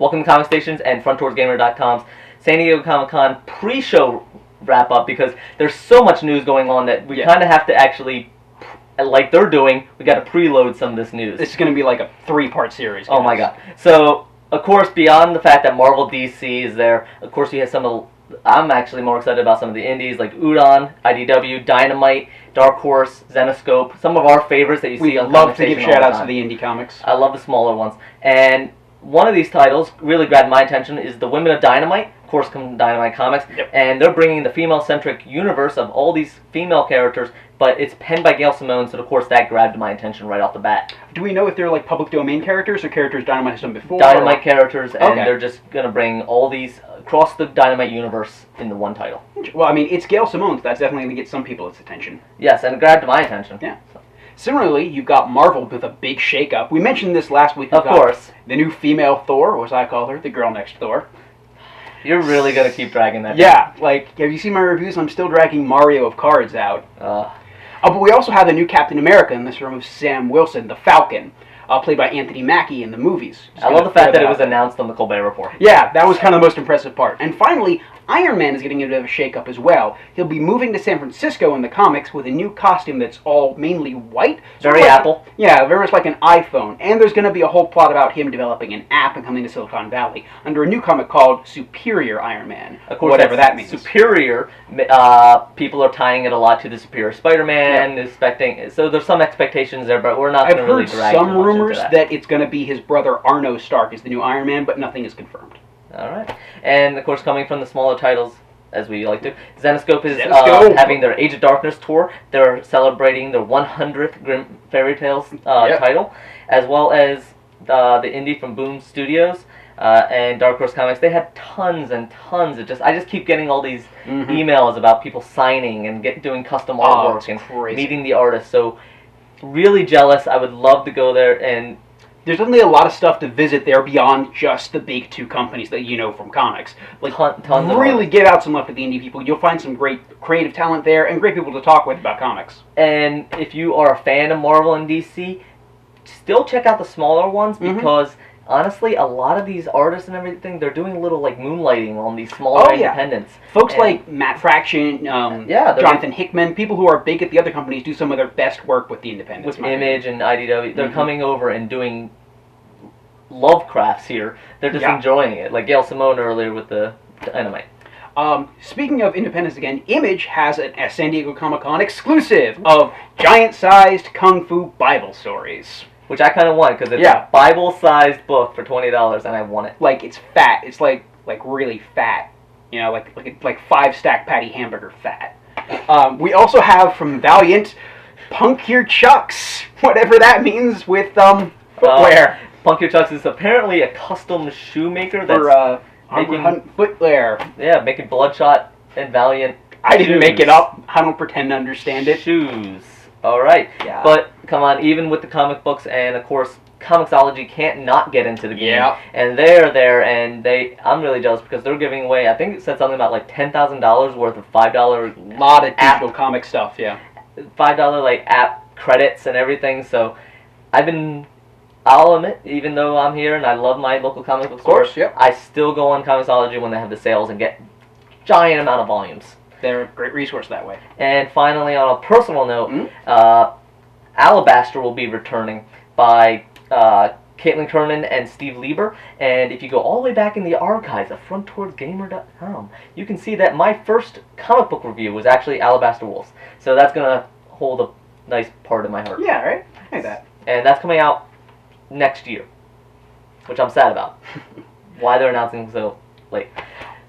welcome to Comic Stations and FrontDoorsGamer.com's San Diego Comic-Con pre-show wrap-up, because there's so much news going on that we kind of have to actually, like they're doing, we got to preload some of this news. This is going to be like a 3-part series. Oh my god. So, of course, beyond the fact that Marvel DC is there, of course you have some of the, I'm actually more excited about some of the indies like Udon, IDW, Dynamite, Dark Horse, Zenoscope, some of our favorites that you see on We love to give shout-outs to the indie comics. I love the smaller ones. And one of these titles really grabbed my attention is The Women of Dynamite, of course, come from Dynamite Comics, and they're bringing the female-centric universe of all these female characters, but it's penned by Gail Simone, so of course that grabbed my attention right off the bat. Do we know if they're like public domain characters or characters Dynamite has done before? Dynamite characters, and they're just going to bring all these across the Dynamite universe in the one title. Well, I mean, it's Gail Simone, so that's definitely going to get some people's attention. Yes, and it grabbed my attention. Yeah. Similarly, you've got Marvel with a big shakeup. We mentioned this last week. Of course. The new female Thor, or as I call her, the girl next Thor. You're really going to keep dragging that. Yeah, like, have you seen my reviews? I'm still dragging Mario of Cards out. But we also have the new Captain America in this room of Sam Wilson, the Falcon, played by Anthony Mackie in the movies. I love the fact that it was announced on the Colbert Report. Yeah, that was kind of the most impressive part. And finally, Iron Man is getting a bit of a shake-up as well. He'll be moving to San Francisco in the comics with a new costume that's all mainly white. Very like, Apple. Yeah, very much like an iPhone. And there's going to be a whole plot about him developing an app and coming to Silicon Valley under a new comic called Superior Iron Man. Of course, whatever that means. Superior, people are tying it a lot to the Superior Spider-Man, expecting, so there's some expectations there, but we're not going to really drag I've heard too much some rumors into that it's going to be his brother Arno Stark is the new Iron Man, but nothing is confirmed. Alright. And, of course, coming from the smaller titles, as we like to, Zenoscope is having their Age of Darkness tour. They're celebrating their 100th Grimm Fairy Tales title, as well as the indie from Boom Studios and Dark Horse Comics. They had tons and tons of I just keep getting all these emails about people signing and doing custom artwork and meeting the artists. So, really jealous. I would love to go there, and there's definitely a lot of stuff to visit there beyond just the big two companies that you know from comics. Like, tons really give out some love to the indie people. You'll find some great creative talent there and great people to talk with about comics. And if you are a fan of Marvel and DC, still check out the smaller ones, because honestly, a lot of these artists and everything, they're doing a little like moonlighting on these smaller independents. Folks like Matt Fraction, Jonathan Hickman, people who are big at the other companies do some of their best work with the independents. With Image and IDW, they're coming over and doing Lovecrafts here. They're just enjoying it, like Gail Simone earlier with the Dynamite. Speaking of independence again, Image has a San Diego Comic-Con exclusive of giant-sized Kung Fu Bible stories. Which I kind of want, because it's a Bible-sized book for $20, and I want it. Like, it's fat. It's like really fat. You know, like 5-stack patty hamburger fat. We also have from Valiant, Punk Your Chucks, whatever that means, with footwear. Punk Your Chucks is apparently a custom shoemaker that's for making footwear. Yeah, making Bloodshot and Valiant. I didn't make it up. I don't pretend to understand it. Shoes. Alright, but come on, even with the comic books, and of course, Comixology can't not get into the game. And they're there, and I'm really jealous because they're giving away, I think it said something about like $10,000 worth of $5 lot of digital comic stuff, $5 like app credits and everything, so I'll admit, even though I'm here and I love my local comic book store, I still go on Comixology when they have the sales and get giant amount of volumes. They're a great resource that way. And finally, on a personal note, Alabaster will be returning by Caitlin Kernan and Steve Lieber. And if you go all the way back in the archives of FrontDoorsGamer.com, you can see that my first comic book review was actually Alabaster Wolves. So that's going to hold a nice part of my heart. Yeah, right? I like that. And that's coming out next year, which I'm sad about. Why they're announcing so late.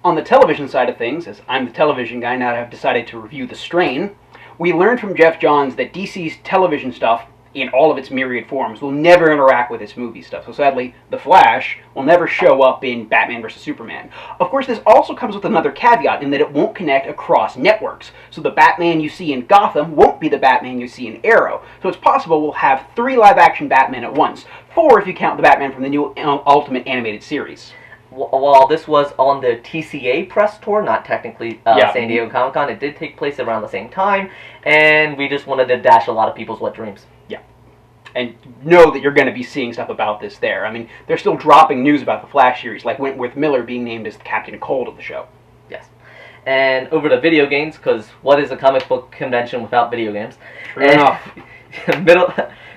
On the television side of things, as I'm the television guy now that I've decided to review The Strain, we learned from Jeff Johns that DC's television stuff, in all of its myriad forms, will never interact with its movie stuff. So sadly, The Flash will never show up in Batman vs. Superman. Of course, this also comes with another caveat in that it won't connect across networks. So the Batman you see in Gotham won't be the Batman you see in Arrow. So it's possible we'll have 3 live-action Batman at once. 4 if you count the Batman from the new Ultimate Animated Series. While this was on the TCA press tour, not technically San Diego Comic-Con, it did take place around the same time, and we just wanted to dash a lot of people's wet dreams. and know that you're going to be seeing stuff about this there. I mean, they're still dropping news about the Flash series, like Wentworth Miller being named as Captain Cold of the show. Yes. And over to video games, because what is a comic book convention without video games? True enough.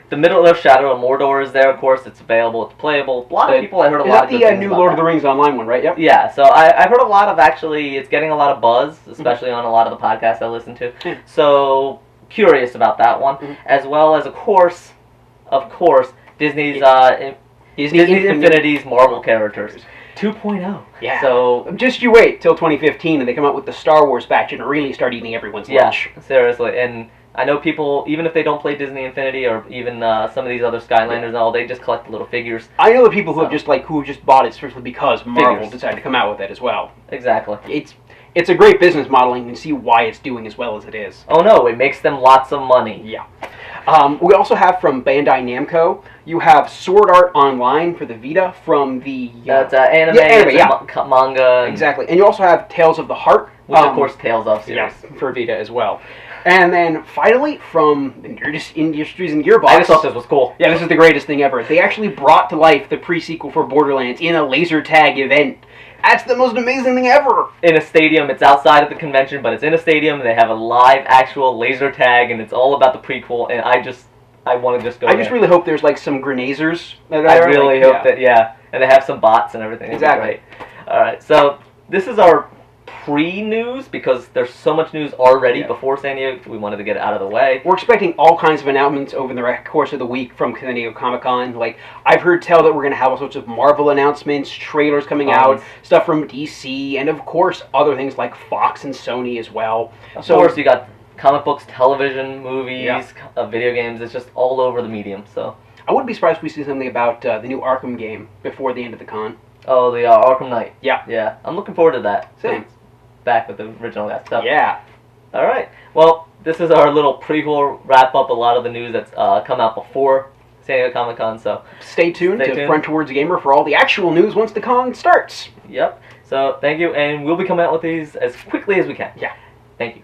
The Middle-earth Shadow of Mordor is there, of course. It's available. It's playable. A lot of people, I heard a lot of good things about that. Is that the new Lord of the Rings online one, right? Yep. Yeah, so I've heard a lot of, actually, it's getting a lot of buzz, especially on a lot of the podcasts I listen to. So, curious about that one. As well as, of course, Disney's Infinity's Marvel characters. 2.0. Yeah. So just you wait till 2015 and they come out with the Star Wars batch and really start eating everyone's lunch. Yeah, seriously. And I know people, even if they don't play Disney Infinity or even some of these other Skylanders and all, they just collect the little figures. I know the people who have just bought it strictly because Marvel decided to come out with it as well. Exactly. It's a great business model, and you can see why it's doing as well as it is. Oh no, it makes them lots of money. Yeah. We also have from Bandai Namco, you have Sword Art Online for the Vita from the... That's anime, manga. Exactly. And you also have Tales of the Heart. Which, of course, Tales of series. Yeah, for Vita as well. And then, finally, from Industries and Gearbox... I just thought this was cool. Yeah, this is the greatest thing ever. They actually brought to life the pre-sequel for Borderlands in a laser tag event. That's the most amazing thing ever! In a stadium. It's outside of the convention, but it's in a stadium. They have a live, actual laser tag, and it's all about the prequel, and I want to just go I just really hope there's, like, some grenazers. I really hope that, yeah. And they have some bots and everything. Exactly. Alright, so this is our pre-news, because there's so much news already before San Diego. We wanted to get it out of the way. We're expecting all kinds of announcements over the course of the week from San Diego Comic-Con. Like, I've heard tell that we're going to have all sorts of Marvel announcements, trailers coming out, stuff from DC, and of course other things like Fox and Sony as well. Of course, you got comic books, television, movies, video games. It's just all over the medium. So I wouldn't be surprised if we see something about the new Arkham game before the end of the con. Oh, the Arkham Knight. Yeah. Yeah, I'm looking forward to that. Same. Back with the original stuff. Yeah. All right. Well, this is our little prequel wrap up. A lot of the news that's come out before San Diego Comic Con. So stay tuned to Front Towards Gamer for all the actual news once the con starts. Yep. So thank you, and we'll be coming out with these as quickly as we can. Yeah. Thank you.